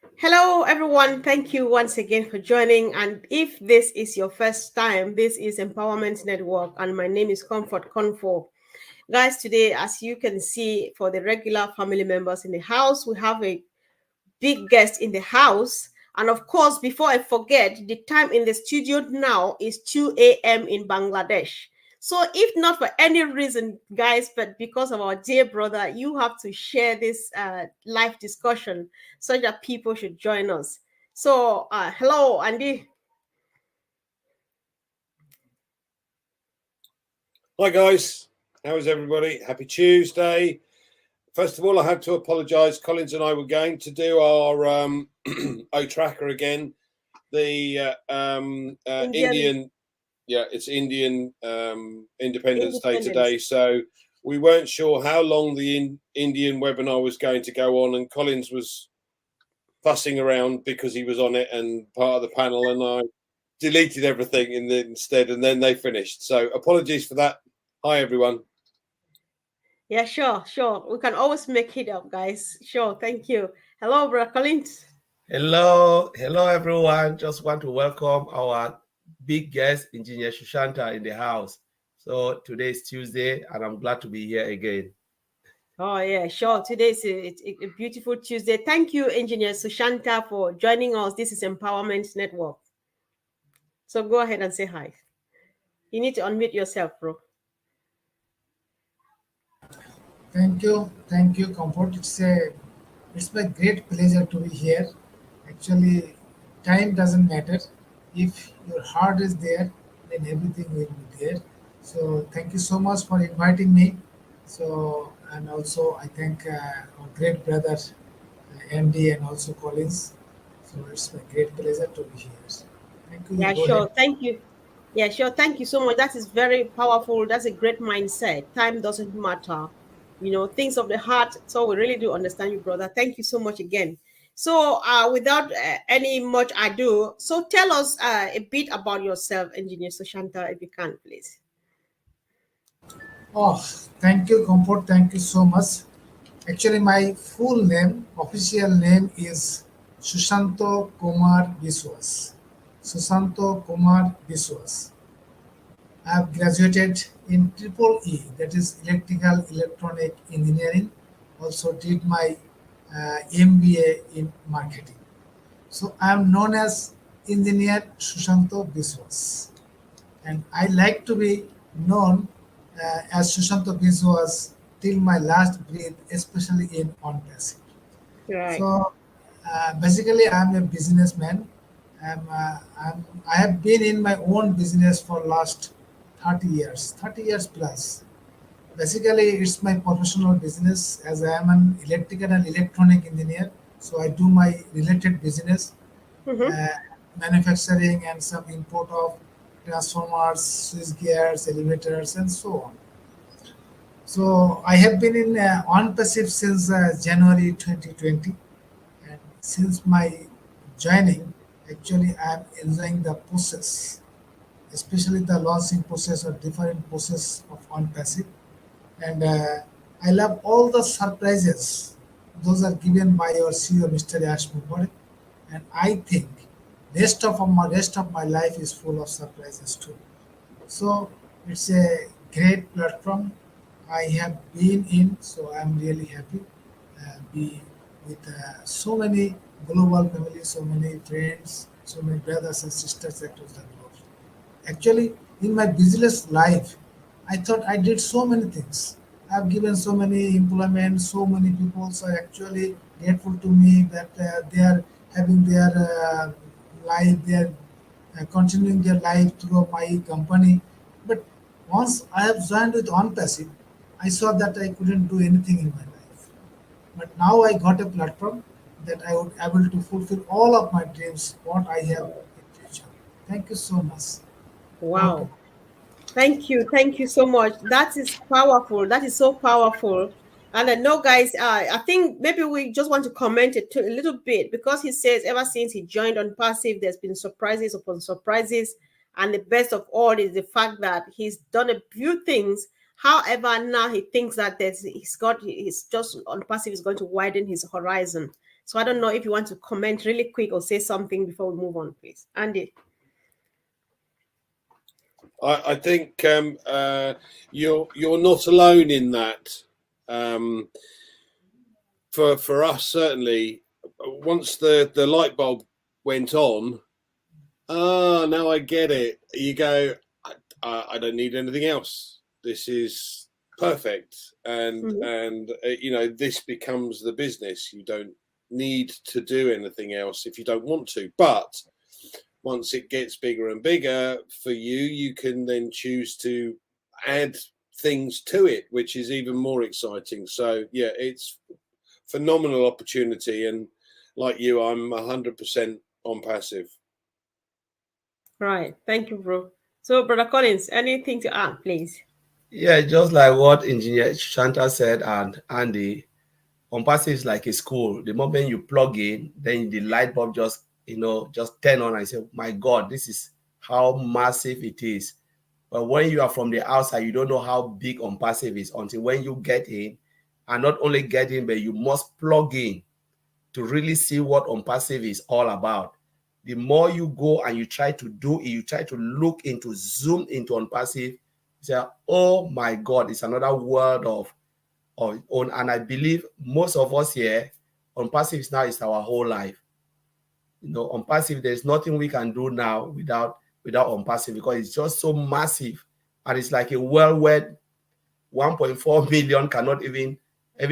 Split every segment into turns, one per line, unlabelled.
Hello, everyone. Thank you once again for joining. And if this is your first time, this is Empowerment Network, and my name is Comfort Confort. Guys, today, as you can see, for the regular family members in the house, we have a big guest in the house. And of course, before I forget, the time in the studio now is 2 a.m. in Bangladesh. So, if not for any reason, guys, but because of our dear brother, you have to share this live discussion so that people should join us. So, hello, Andy.
Hi guys, how is everybody? Happy Tuesday. First of all, I have to apologise. Collins and I were going to do our O tracker again. The Indian, it's Indian Independence Day today. So we weren't sure how long the Indian webinar was going to go on, and Collins was fussing around because he was on it and part of the panel, and I deleted everything instead, and then they finished. So apologies for that. Hi everyone.
Yeah, sure. We can always make it up, guys. Sure, thank you. Hello, Brother Collins.
Hello, everyone. Just want to welcome our big guest, Engineer Shushanta, in the house. So today is Tuesday, and I'm glad to be here again.
Oh, yeah, sure. Today is a beautiful Tuesday. Thank you, Engineer Sushanta, for joining us. This is Empowerment Network. So go ahead and say hi. You need to unmute yourself, bro.
Thank you, Comfort. It's my great pleasure to be here. Actually, time doesn't matter. If your heart is there, then everything will be there. So thank you so much for inviting me. So and also I thank our great brother MD and also Collins. So it's my great pleasure to be here. Thank you.
Yeah,
Go ahead.
sure. Thank you. Yeah, sure. Thank you so much. That is very powerful. That's a great mindset. Time doesn't matter. Things of the heart. So we really do understand you, brother. Thank you so much again. So, without any much ado, so tell us a bit about yourself, Engineer Sushanta, if you can, please.
Oh, thank you, Comfort. Thank you so much. Actually, my full name, official name is Sushanto Kumar Biswas. Susanto Kumar Biswas. I have graduated in Triple E, that is Electrical Electronic Engineering. Also did my MBA in Marketing. So I am known as Engineer Sushanto Biswas, and I like to be known as Sushanto Biswas till my last breath, especially in ONPASSIVE.
Right.
So basically, I'm a businessman. I have been in my own business for last 30 years plus. Basically, it's my professional business as I am an electrical and electronic engineer. So I do my related business,
Mm-hmm.
uh, manufacturing and some import of transformers, switch gears, elevators, and so on. So I have been in on passive since January 2020, and since my joining, actually I am enjoying the process, especially the launching process or different process of on passive, and I love all the surprises. Those are given by your CEO, Mr. Yash Mubare, and I think rest of my life is full of surprises too. So it's a great platform I have been in, so I'm really happy. Be with so many global families, so many friends, so many brothers and sisters across the globe. Actually, in my business life, I thought I did so many things. I've given so many employment, so many people are actually grateful to me that they are having their life, they are continuing their life through my company. But once I have joined with OnPassive, I saw that I couldn't do anything in my life. But now I got a platform that I would able to fulfill all of my dreams, what I have in future. Thank you so much. Over to
Wow. Thank you so much. That is powerful. That is so powerful. And I know, guys, I think maybe we just want to comment it to a little bit because he says ever since he joined on Passive, there's been surprises upon surprises. And the best of all is the fact that he's done a few things. However, now he thinks that he's just on Passive is going to widen his horizon. So I don't know if you want to comment really quick or say something before we move on, please. Andy.
I think you're not alone in that. For us, certainly, once the light bulb went on, now I get it. You go, I don't need anything else. This is perfect, and this becomes the business. You don't need to do anything else if you don't want to. But once it gets bigger and bigger for you, you can then choose to add things to it, which is even more exciting. So yeah, it's phenomenal opportunity, and like you, I'm 100% on passive.
Right. Thank you, bro. So, Brother Collins, anything to add, please?
Yeah, just like what Engineer Shanta said and Andy, ONPASSIVE is like a school. The moment you plug in, then the light bulb just just turn on and say, my God, this is how massive it is. But when you are from the outside, you don't know how big ONPASSIVE is until when you get in, and not only get in, but you must plug in to really see what ONPASSIVE is all about. The more you go and you try to do it, you try to look into, zoom into ONPASSIVE, you say, oh my God, it's another world of own. And I believe most of us here, ONPASSIVE now is our whole life. ONPASSIVE, there's nothing we can do now without ONPASSIVE, because it's just so massive, and it's like a worldwide 1.4 billion cannot even a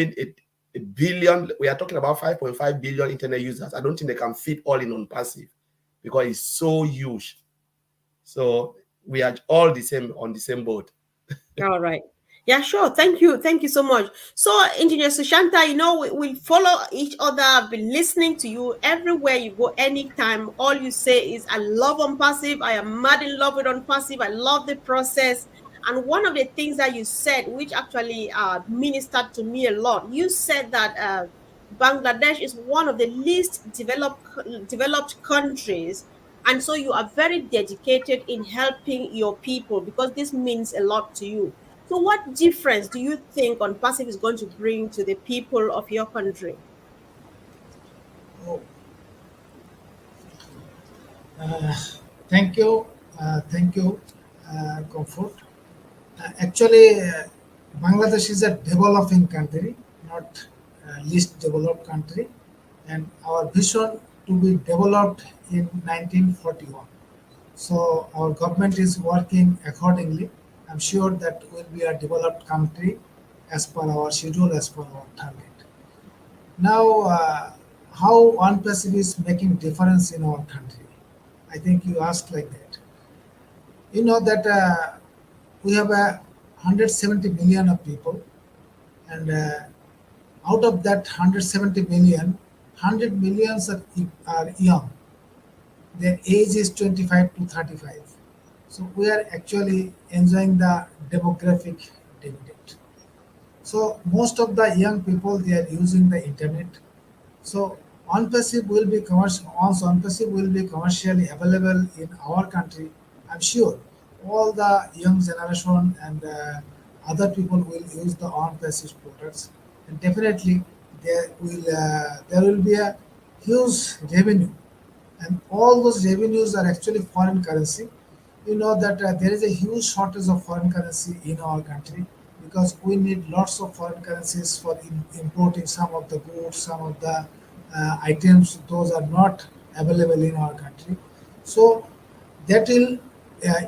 billion. We are talking about 5.5 billion internet users. I don't think they can fit all in ONPASSIVE because it's so huge. So we are all the same, on the same boat.
All right. Yeah, sure. Thank you. Thank you so much. So, Engineer Sushanta, we follow each other. I've been listening to you everywhere you go, anytime. All you say is, I love ONPASSIVE. I am mad in love with ONPASSIVE. I love the process. And one of the things that you said, which actually ministered to me a lot, you said that Bangladesh is one of the least developed countries. And so you are very dedicated in helping your people because this means a lot to you. So what difference do you think ONPASSIVE is going to bring to the people of your country?
Oh, thank you. Thank you, Comfort. Actually, Bangladesh is a developing country, not least developed country, and our vision to be developed in 1941. So our government is working accordingly. I'm sure that will be a developed country as per our schedule, as per our target. Now, how ONPASSIVE is making difference in our country? I think you asked like that. You know that we have 170 million of people, and out of that 170 million, 100 millions are young. Their age is 25 to 35. So we are actually enjoying the demographic dividend. So most of the young people, they are using the internet. So ONPASSIVE will be commercial. Once ONPASSIVE will be commercially available in our country, I'm sure all the young generation and other people will use the ONPASSIVE products, and definitely there will be a huge revenue, and all those revenues are actually foreign currency. You know that there is a huge shortage of foreign currency in our country because we need lots of foreign currencies for importing some of the goods, some of the items. Those are not available in our country. So that will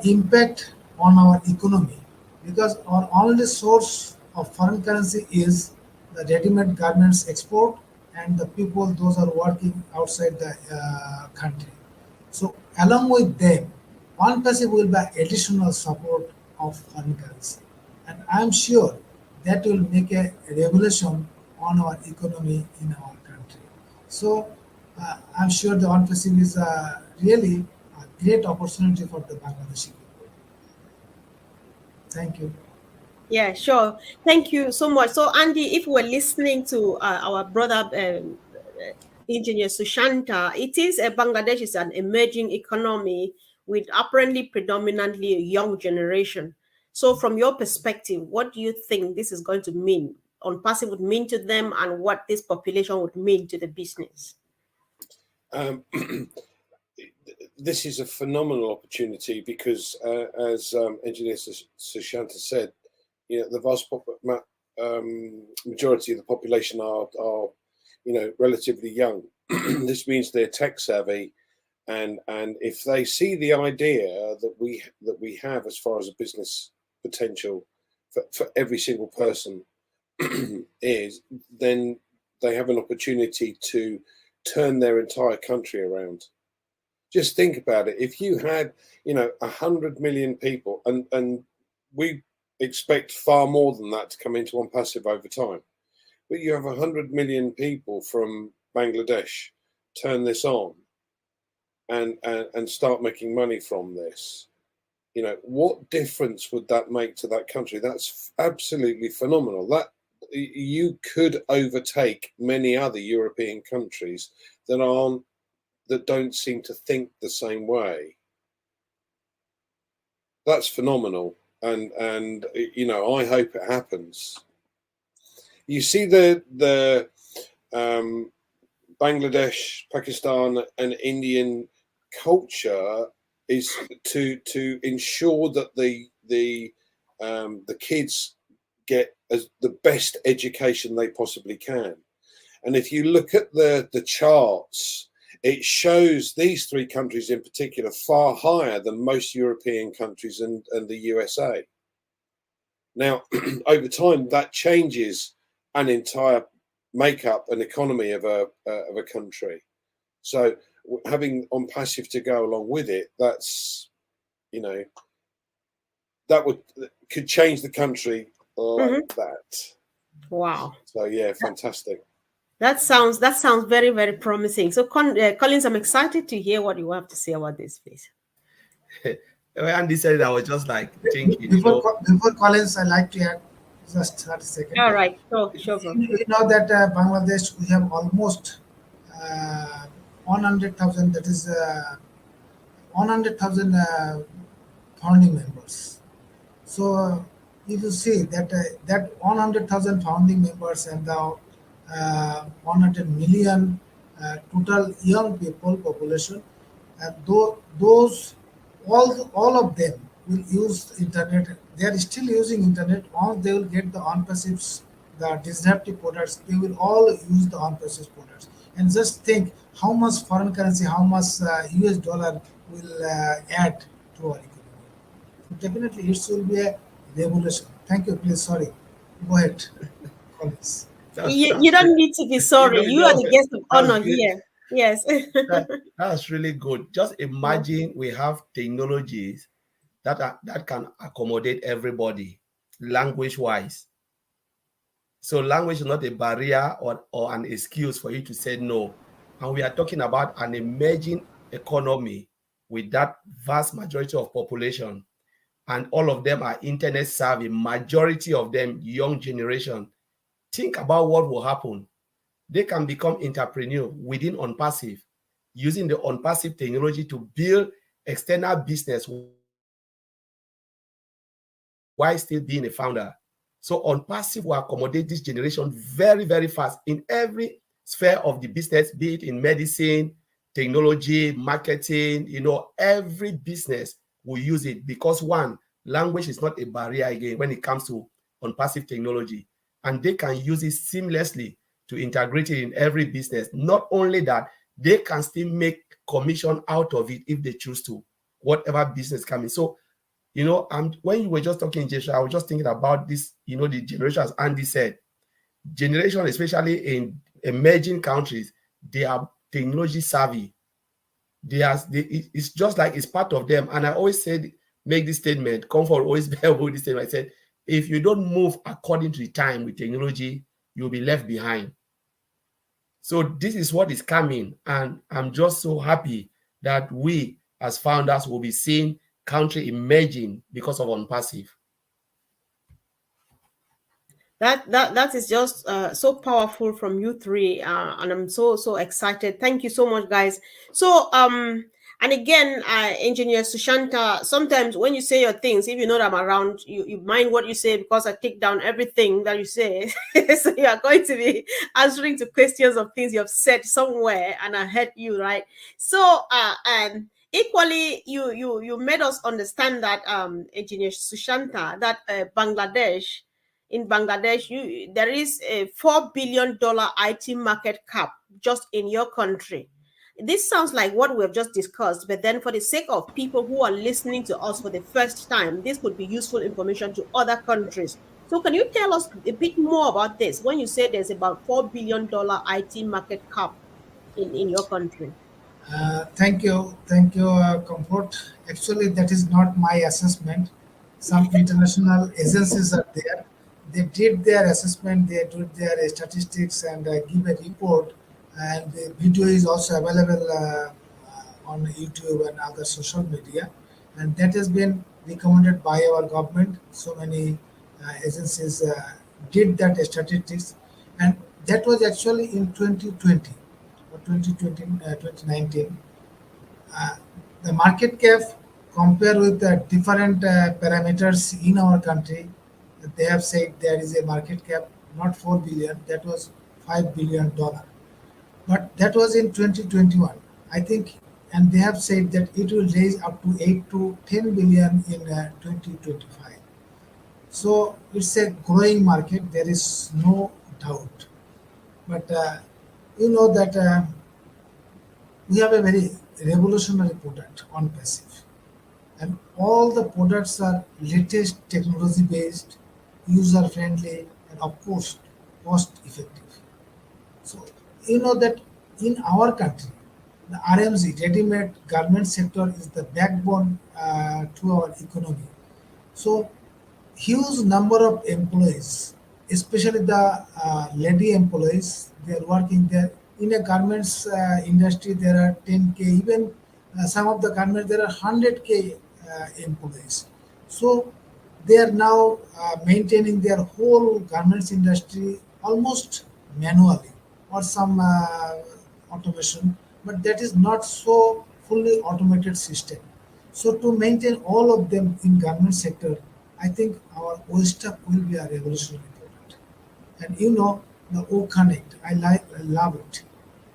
impact on our economy because our only source of foreign currency is the ready-made garments export and the people those are working outside the country. So along with them, ONPASSIVE will be additional support of foreign currency, and I am sure that will make a revolution on our economy in our country. So I'm sure the ONPASSIVE is really a great opportunity for the Bangladeshi people. Thank you.
Yeah, sure. Thank you so much. So, Andy, if we're listening to our brother engineer Sushanta, it is Bangladesh is an emerging economy with apparently predominantly a young generation. So, from your perspective, what do you think this is going to mean ONPASSIVE would mean to them and what this population would mean to the business?
This is a phenomenal opportunity because, as Engineer Sushanta said, the vast majority of the population are relatively young. This means they're tech savvy, and if they see the idea that we have as far as a business potential for every single person is, then they have an opportunity to turn their entire country around. Just think about it. If you had, 100 million people, and we expect far more than that to come into ONPASSIVE over time, but you have 100 million people from Bangladesh turn this on and start making money from this, what difference would that make to that country? That's absolutely phenomenal. That you could overtake many other European countries that don't seem to think the same way. That's phenomenal, and I hope it happens. You see the Bangladesh, Pakistan, and Indian culture is to ensure that the kids get the best education they possibly can. And if you look at the charts, it shows these three countries in particular far higher than most European countries and the USA. Now, over time, that changes an entire makeup and economy of a country. So having ONPASSIVE to go along with it, that's, that could change the country like that.
Wow.
So yeah, fantastic.
That sounds very, very promising. So, Collins, I'm excited to hear what you have to say about this, please.
Andy said, I was just like thinking.
Before Collins, I'd like to add just 30 seconds.
All right, sure.
You know that Bangladesh, we have almost 100,000. That is 100,000 founding members. So if you see that 100,000 founding members and the 100 million total young people population, and those all of them will use internet. They are still using internet. Once they will get the ONPASSIVE's, the disruptive products, they will all use the ONPASSIVE products. And just think how much foreign currency, how much US dollar will add to our economy. So definitely it will be a revolution. Thank you. Please, sorry. Go ahead, Collins.
You don't need to be sorry. You are the guest of honor here. Yes.
That's really good. Just imagine we have technologies that can accommodate everybody, language-wise. So language is not a barrier or an excuse for you to say no. And we are talking about an emerging economy with that vast majority of population. And all of them are internet savvy, majority of them young generation. Think about what will happen. They can become entrepreneur within ONPASSIVE, using the ONPASSIVE technology to build external business while still being a founder. So ONPASSIVE will accommodate this generation very, very fast in every sphere of the business, be it in medicine, technology, marketing, every business will use it because one, language is not a barrier again when it comes to ONPASSIVE technology. And they can use it seamlessly to integrate it in every business. Not only that, they can still make commission out of it if they choose to, whatever business comes in. So, when you were just talking, Joshua, I was just thinking about this, the generation, as Andy said, generation, especially in emerging countries, they are technology savvy. It's just like it's part of them. And I always said, make this statement, Comfort always bear with this statement. I said, if you don't move according to the time with technology, you'll be left behind. So this is what is coming. And I'm just so happy that we as founders will be seeing country emerging because of ONPASSIVE.
That is just so powerful from you three, and I'm so excited. Thank you so much, guys. So And again, Engineer Sushanta, sometimes when you say your things, if you know that I'm around, you mind what you say because I take down everything that you say. So you are going to be answering to questions of things you have said somewhere, and I heard you, right? So, and equally, you made us understand that, Engineer Sushanta, that in Bangladesh, there is a $4 billion IT market cap just in your country. This sounds like what we've just discussed, but then for the sake of people who are listening to us for the first time, this could be useful information to other countries. So can you tell us a bit more about this when you say there's about $4 billion IT market cap in your country?
Thank you, Comfort. Actually, that is not my assessment. Some international agencies are there. They did their assessment, they did their statistics, and give a report. And the video is also available on YouTube and other social media. And that has been recommended by our government. So many agencies did that statistics, and that was actually in 2020 or 2020, 2019. uh, the market cap compare with the different parameters in our country. They have said there is a market cap not 4 billion, that was $5 billion, but that was in 2021, I think. And they have said that it will raise up to 8 to 10 billion in 2025. So it's a growing market, there is no doubt. But you know that we have a very revolutionary product on passive, and all the products are latest technology based, user friendly, and of course cost effective. So you know that in our country, the RMZ ready-made garment sector is the backbone to our economy. So huge number of employees, especially the lady employees, they are working there. In a garments industry, there are 10K, even some of the garments, there are 100K employees. So they are now maintaining their whole garments industry almost manually, or some automation, but that is not so fully automated system. So to maintain all of them in garment sector, I think our OSTAP will be a revolutionary product. And you know the O Connect, I love it.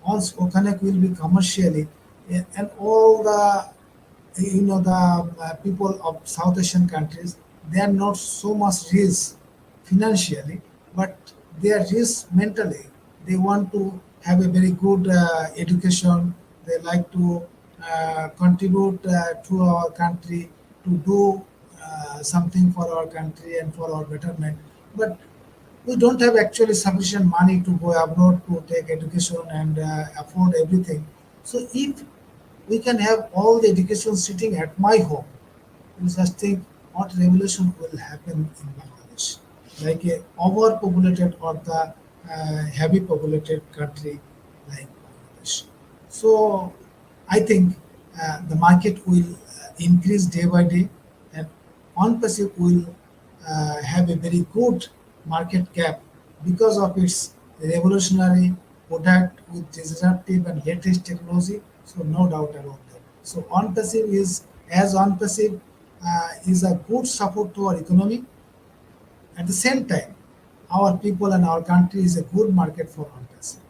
Once O Connect will be commercially, and all the the people of South Asian countries, they are not so much rich financially, but they are rich mentally. They want to have a very good education. They like to contribute to our country, to do something for our country and for our betterment. But we don't have actually sufficient money to go abroad to take education and afford everything. So if we can have all the education sitting at my home, you just think what revolution will happen in Bangladesh, like a overpopulated or the heavy populated country like Bangladesh. So I think the market will increase day by day, and ONPASSIVE will have a very good market cap because of its revolutionary product with disruptive and latest technology. So no doubt about that. So ONPASSIVE is a good support to our economy. At the same time, our people and our country is a good market for ONPASSIVE.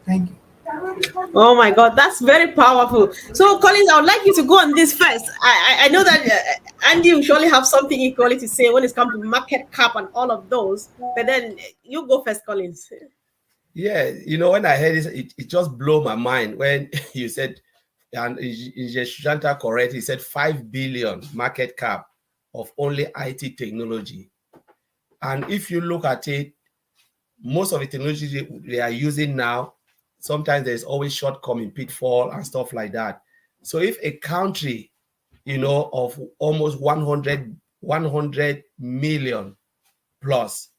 Thank you.
Oh my God, that's very powerful. So, Collins, I would like you to go on this first. I know that Andy will surely have something equally to say when it's come to market cap and all of those. But then you go first, Collins.
Yeah, when I heard this, it just blew my mind when you said, and Shanta correct, he said 5 billion market cap of only IT technology. And if you look at it, most of the technology they are using now, sometimes there's always shortcoming, pitfall, and stuff like that. So if a country, of almost 100 million plus,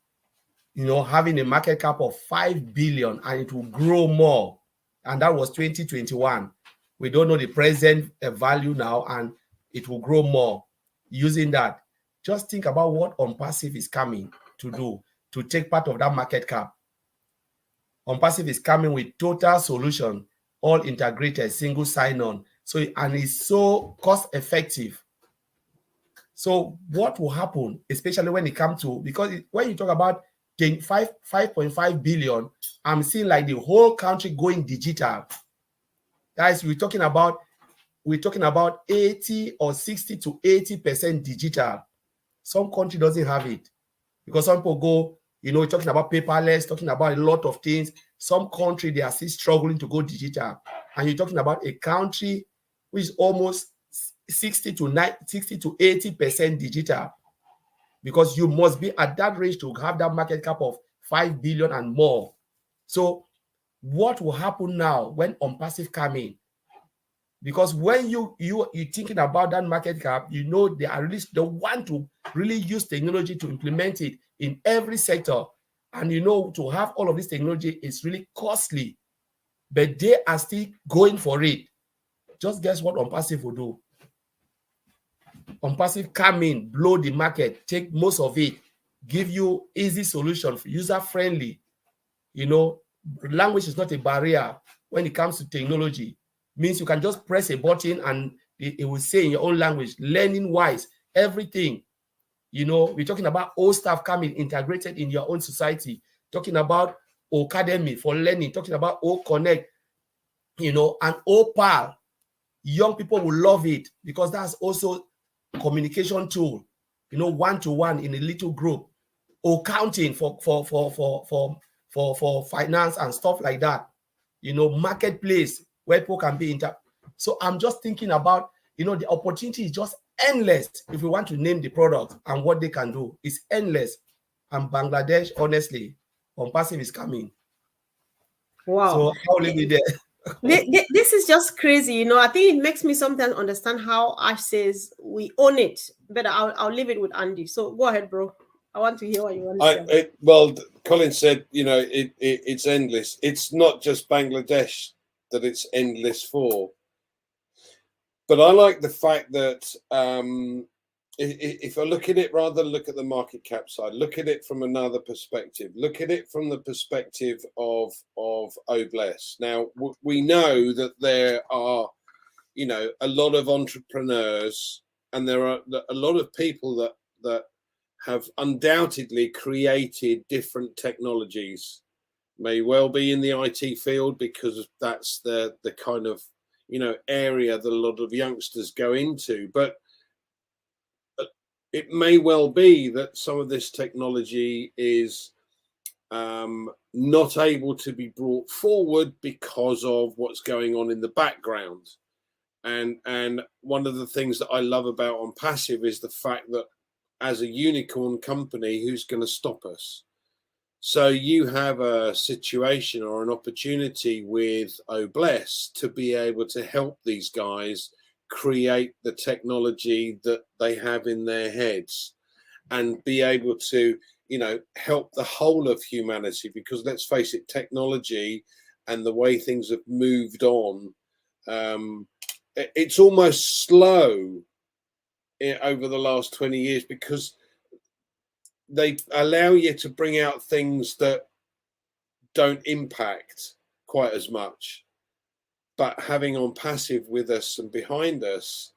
having a market cap of 5 billion, and it will grow more. And that was 2021. We don't know the present value now, and it will grow more using that. Just think about what ONPASSIVE is coming to do to take part of that market cap. ONPASSIVE is coming with total solution, all integrated, single sign-on, So, and it's so cost effective. So what will happen, especially when it comes to, because when you talk about 5.5 billion, I'm seeing like the whole country going digital. Guys, we're talking about 80 or 60 to 80% digital. Some country doesn't have it because some people go, talking about paperless, talking about a lot of things. Some country, they are still struggling to go digital. And you're talking about a country which is almost 60 to 80% digital, because you must be at that range to have that market cap of 5 billion and more. So what will happen now when ONPASSIVE come in? Because when you're thinking about that market cap, they want to really use technology to implement it in every sector. And to have all of this technology is really costly, but they are still going for it. Just guess what ONPASSIVE will do? ONPASSIVE come in, blow the market, take most of it, give you easy solution, user friendly. Language is not a barrier when it comes to technology. Means you can just press a button and it will say in your own language, learning wise, everything. We're talking about all stuff coming integrated in your own society, talking about academy for learning, talking about all connect, and all pal. Young people will love it because that's also communication tool, one-to-one in a little group, or counting for finance and stuff like that. Marketplace where people can be So I'm just thinking about, the opportunity is just endless if we want to name the product and what they can do. It's endless. And Bangladesh, honestly, ONPASSIVE is coming.
Wow.
So I'll leave it there.
This is just crazy. I think it makes me sometimes understand how Ash says we own it. But I'll leave it with Andy. So go ahead, bro. I want to hear what you want to say.
Well, Colin said, it's endless. It's not just Bangladesh that it's endless for. But I like the fact that if I look at it, rather than look at the market cap side, look at it from another perspective. Look at it from the perspective of OBLES. Now, we know that there are, a lot of entrepreneurs, and there are a lot of people that have undoubtedly created different technologies. May well be in the IT field because that's the kind of area that a lot of youngsters go into, but it may well be that some of this technology is not able to be brought forward because of what's going on in the background. And one of the things that I love about ONPASSIVE is the fact that as a unicorn company, who's going to stop us? So you have a situation or an opportunity with OBLES to be able to help these guys create the technology that they have in their heads and be able to, help the whole of humanity, because let's face it, technology and the way things have moved on, it's almost slow over the last 20 years because they allow you to bring out things that don't impact quite as much. But having ONPASSIVE with us and behind us,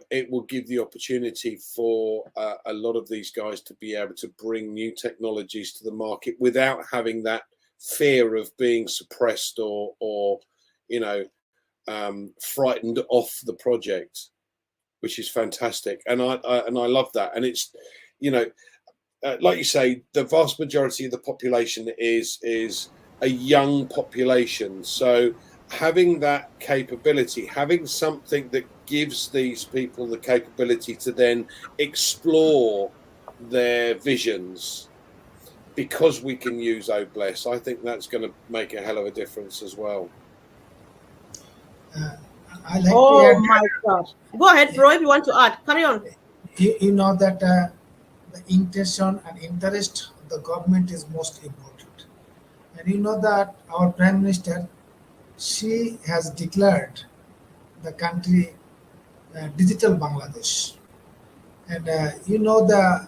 it will give the opportunity for a lot of these guys to be able to bring new technologies to the market without having that fear of being suppressed or frightened off the project, which is fantastic. And I love that. And it's, like you say, the vast majority of the population is a young population. So having that capability, having something that gives these people the capability to then explore their visions, because we can use OBLES, I think that's going to make a hell of a difference as well.
I like to add.
My God. Go ahead, bro, if you want to add. Carry on.
You know that the intention and interest of the government is most important. And you know that our Prime Minister, she has declared the country digital Bangladesh. And the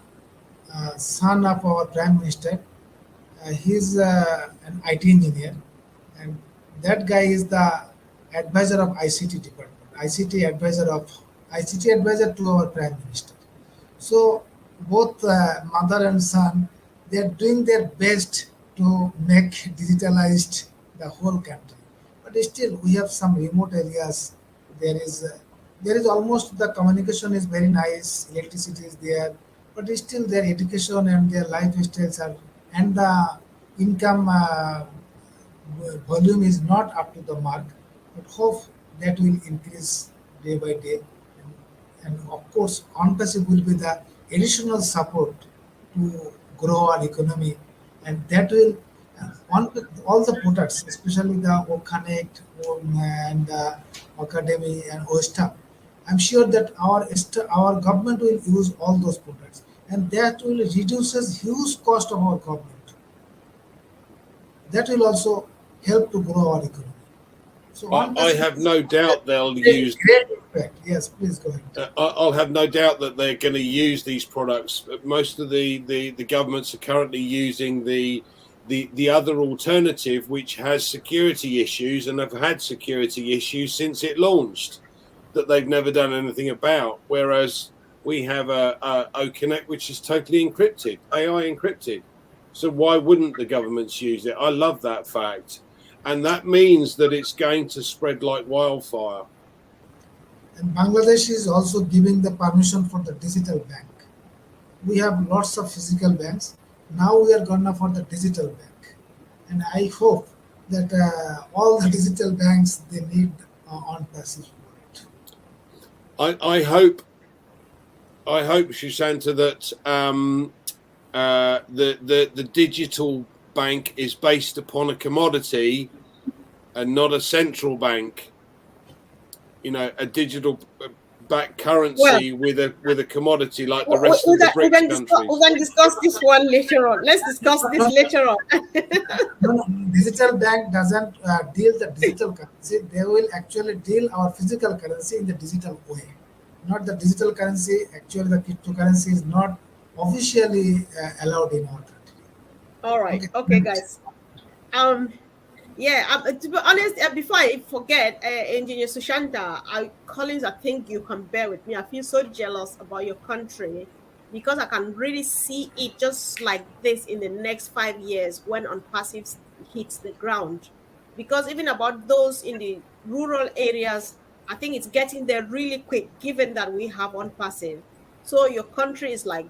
son of our Prime Minister, he's an IT engineer, and that guy is the advisor of ICT department, ICT advisor of ICT advisor to our Prime Minister. So both mother and son, they are doing their best to make digitalized the whole country. But still, we have some remote areas. There is almost the communication is very nice, electricity is there, but still their education and their lifestyles are and the income volume is not up to the mark. But hope that will increase day by day. And of course, ONPASSIVE will be the additional support to grow our economy, and that will on all the products, especially the OConnect and Academy and OSTAP. I'm sure that our government will use all those products, and that will reduces huge cost of our government. That will also help to grow our economy. So
I
ONPASSIVE
have
is
no doubt they'll
a
use.
great impact. Yes, please go ahead.
I'll have no doubt that they're going to use these products. But most of the governments are currently using the other alternative, which has security issues and have had security issues since it launched, that they've never done anything about. Whereas we have a OConnect, which is totally encrypted, AI encrypted. So why wouldn't the governments use it? I love that fact. And that means that it's going to spread like wildfire.
And Bangladesh is also giving the permission for the digital bank. We have lots of physical banks. Now we are gonna for the digital bank, and I hope that all the digital banks they need on passive wallet.
I hope, Sushanta, that the digital bank is based upon a commodity and not a central bank. You know, a digital backed currency with a commodity like the rest of the BRICS countries.
We can discuss this one later on. Let's discuss this later on.
No, digital bank doesn't deal the digital currency. They will actually deal our physical currency in the digital way, not the digital currency. Actually, the cryptocurrency is not officially allowed in our country.
All right. Okay, guys. Yeah, to be honest, before I forget, Engineer Sushanta, Collins, I think you can bear with me. I feel so jealous about your country because I can really see it just like this in the next 5 years when ONPASSIVE hits the ground. Because even about those in the rural areas, I think it's getting there really quick given that we have ONPASSIVE. So your country is like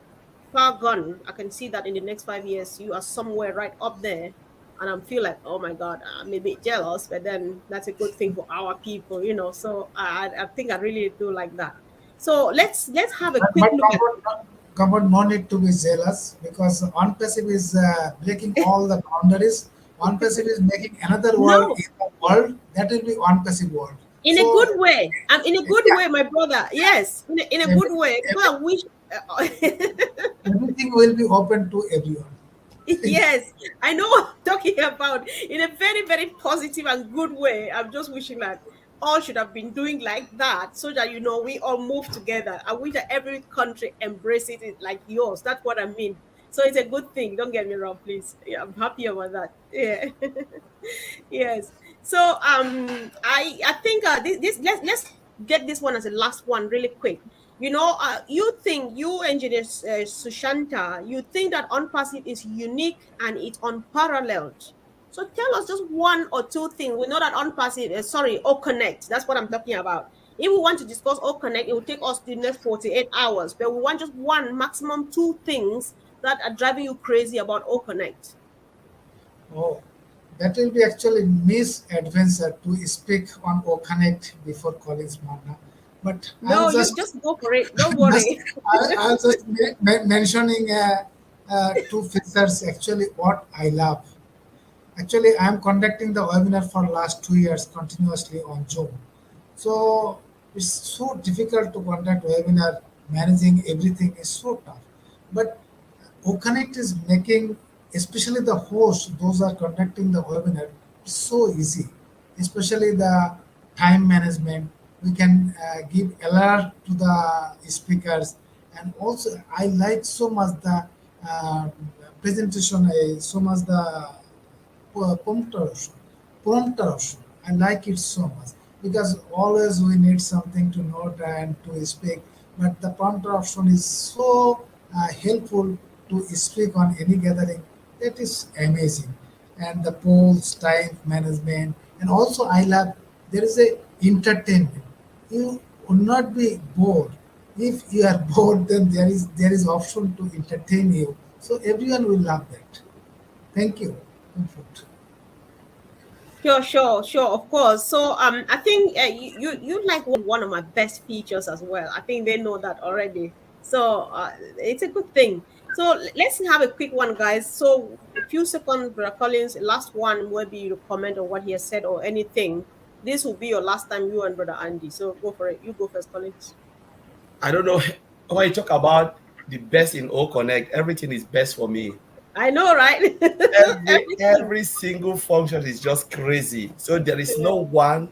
far gone. I can see that in the next 5 years, you are somewhere right up there and I feel like, oh my God, I'm a bit jealous, but then that's a good thing for our people, you know. So I think I really do like that. So let's have a quick
But
look at.
Comfort, no need to be jealous because ONPASSIVE is breaking all the boundaries. ONPASSIVE is making another world
No,
in the world that will be ONPASSIVE world.
in a
So
good way. In a good
yeah,
way, my brother. Yes, in a
every,
good way.
every,
Well, we.
everything will be open to everyone.
Yes, I know what I'm talking about in a very, very positive and good way. I'm just wishing that all should have been doing like that so that, you know, we all move together. I wish that every country embraces it like yours. That's what I mean. So it's a good thing. Don't get me wrong, please. Yeah, I'm happy about that. Yeah. Yes. So I think this let's get this one as a last one really quick. You know, you engineer Sushanta, you think that ONPASSIVE is unique and it's unparalleled. So tell us just one or two things. We know that ONPASSIVE, sorry, OConnect. That's what I'm talking about. If we want to discuss OConnect, it will take us the next 48 hours. But we want just one, maximum two things that are driving you crazy about OConnect.
Oh, that will be actually misadventure to speak on OConnect before Collins Mana. But
No, you just go for it. Don't
just
worry.
I was just mentioning two features actually what I love. Actually, I am conducting the webinar for last 2 years continuously on Zoom. So it's so difficult to conduct webinar. Managing everything is so tough. But OConnect is making, especially the host, those are conducting the webinar, it's so easy. Especially the time management. We can give alert to the speakers, and also I like so much the uh, presentation, so much the prompter option. I like it so much. because always we need something to note and to speak. But the prompter option is so helpful to speak on any gathering. That is amazing. And the polls, time management, and also I love there is a entertainment. You will not be bored. If you are bored, then there is option to entertain you. So everyone will love that. Thank you. Comfort.
Sure, sure, sure. Of course. So, I think you like one of my best features as well. I think they know that already. So, it's a good thing. So, let's have a quick one, guys. So, a few seconds, Brother Collins. Last one, maybe you comment on what he has said or anything. This will be your last time, you and Brother Andy. So, go for it. You go first, Collins.
I don't know when you talk about the best in O Connect, everything is best for me.
I know, right? Everything.
Every single function is just crazy. So there is no
Yeah.
one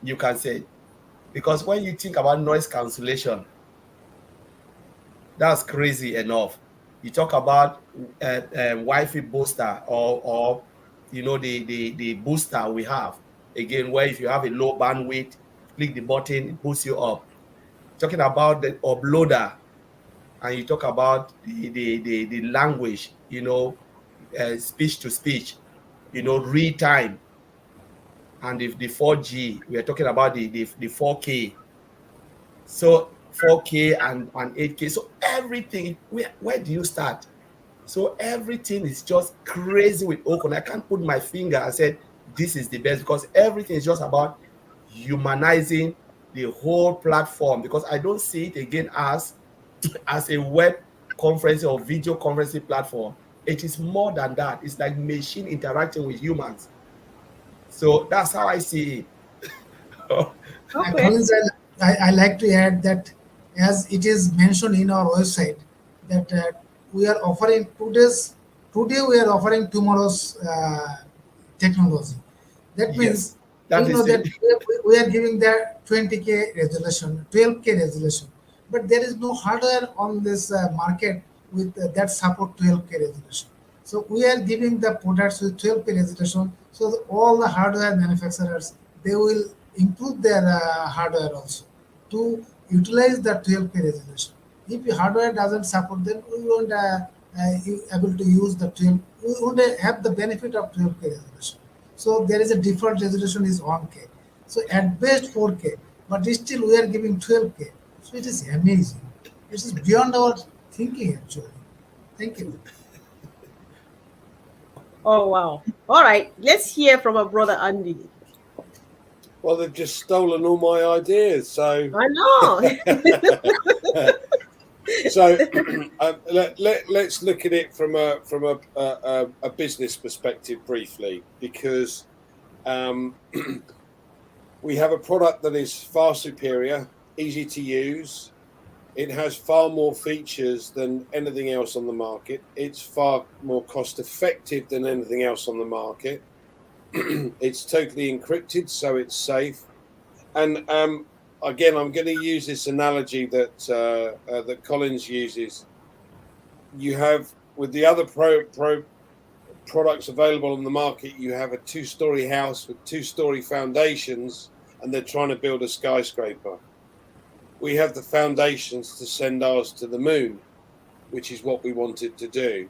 you can say, because when you think about noise cancellation, that's crazy enough. You talk about Wi-Fi booster, or the booster we have again, where if you have a low bandwidth, click the button, it boosts you up. Talking about the uploader, and you talk about the language, speech to speech, real time, and if the 4G, we are talking about the 4K. So 4K and 8K. So everything, where do you start? So everything is just crazy with Ocon. I can't put my finger and say this is the best, because everything is just about humanizing the whole platform, because I don't see it again as a web conferencing or video conferencing platform. It is more than that. It's like machine interacting with humans. So that's how I see it.
Okay.
Collins, I like to add that as it is mentioned in our website that we are offering today we are offering tomorrow's technology. That
Yes,
means
that
we know
is it.
that we are giving the 20K resolution, 12K resolution, but there is no hardware on this market with that support 12K resolution. So we are giving the products with 12K resolution. So all the hardware manufacturers they will improve their hardware also to utilize the 12K resolution. If the hardware doesn't support, then we won't able to use the 12. We won't have the benefit of 12K resolution. So there is a default resolution is 1K. So at best 4K, but still we are giving 12K. So it is amazing. It is beyond our thinking actually. Thank you.
Oh, wow. All right. Let's hear from our brother Andy.
Well, they've just stolen all my ideas. So,
I know.
so let's look at it from a business perspective briefly, because we have a product that is far superior, easy to use. It has far more features than anything else on the market. It's far more cost effective than anything else on the market. It's totally encrypted, so it's safe. And again, I'm going to use this analogy that Collins uses. You have with the other pro products available on the market, you have a two-story house with two-story foundations, and they're trying to build a skyscraper. We have the foundations to send ours to the moon, which is what we wanted to do.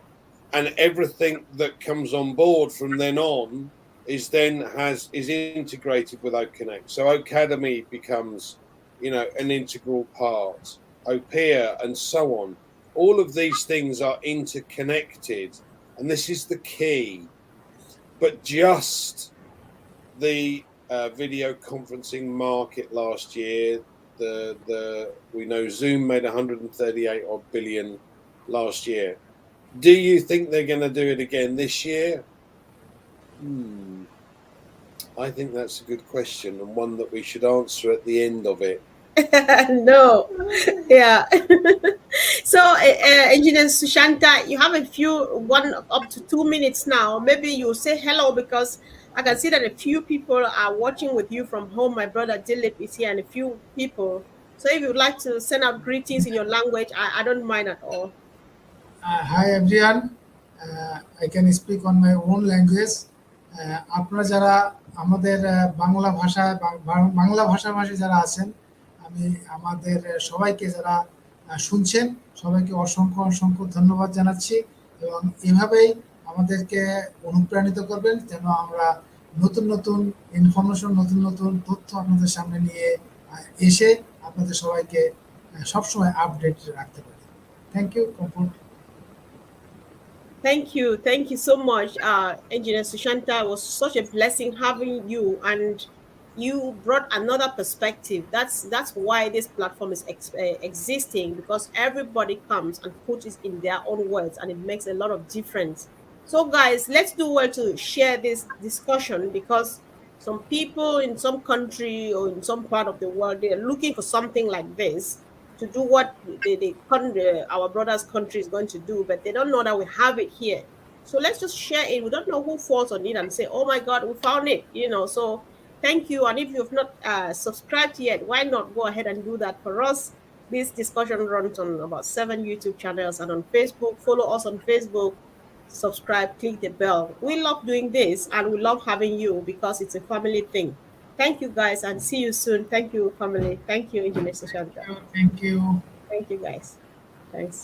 And everything that comes on board from then on is integrated with OConnect. So Academy becomes, an integral part, OPEA and so on. All of these things are interconnected, and this is the key. But just the video conferencing market last year, we know Zoom made 138 odd billion last year. Do you think they're going to do it again this year? I think that's a good question, and one that we should answer at the end of it.
No. Yeah. So, Engineer Sushanta, you have one up to 2 minutes now. Maybe you say hello, because I can see that a few people are watching with you from home. My brother Dilip is here, and a few people. So, if you'd like to send out greetings in your language, I don't mind at all.
Hi everyone. I can speak on my own language. আপনারা যারা আমাদের বাংলা ভাষাভাষী যারা আছেন, আমি আমাদের সবাইকে যারা শুনছেন, সবাইকে অসংখ্য অসংখ্য ধন্যবাদ জানাচ্ছি এবং এভাবেই আমাদেরকে অনুপ্রাণিত করবেন যেন আমরা নতুন নতুন ইনফরমেশন, নতুন নতুন তথ্য আপনাদের সামনে নিয়ে এসে আপনাদের সবাইকে সবসময় আপডেট রাখতে পারি। Thank you, Comfort.
Thank you so much, Engineer Sushanta. It was such a blessing having you, and you brought another perspective. That's why this platform is existing, because everybody comes and puts it in their own words, and it makes a lot of difference. So, guys, let's do well to share this discussion, because some people in some country or in some part of the world, they are looking for something like this to do what our brother's country is going to do, but they don't know that we have it here. So let's just share it. We don't know who falls on it and say, "Oh my God, we found it!" So thank you. And if you've not subscribed yet, why not go ahead and do that for us? This discussion runs on about 7 YouTube channels and on Facebook. Follow us on Facebook. Subscribe, click the bell. We love doing this, and we love having you because it's a family thing. Thank you, guys, and see you soon. Thank you, family. Thank you, Engineer Sushanta.
Thank you.
Thank you, guys. Thanks.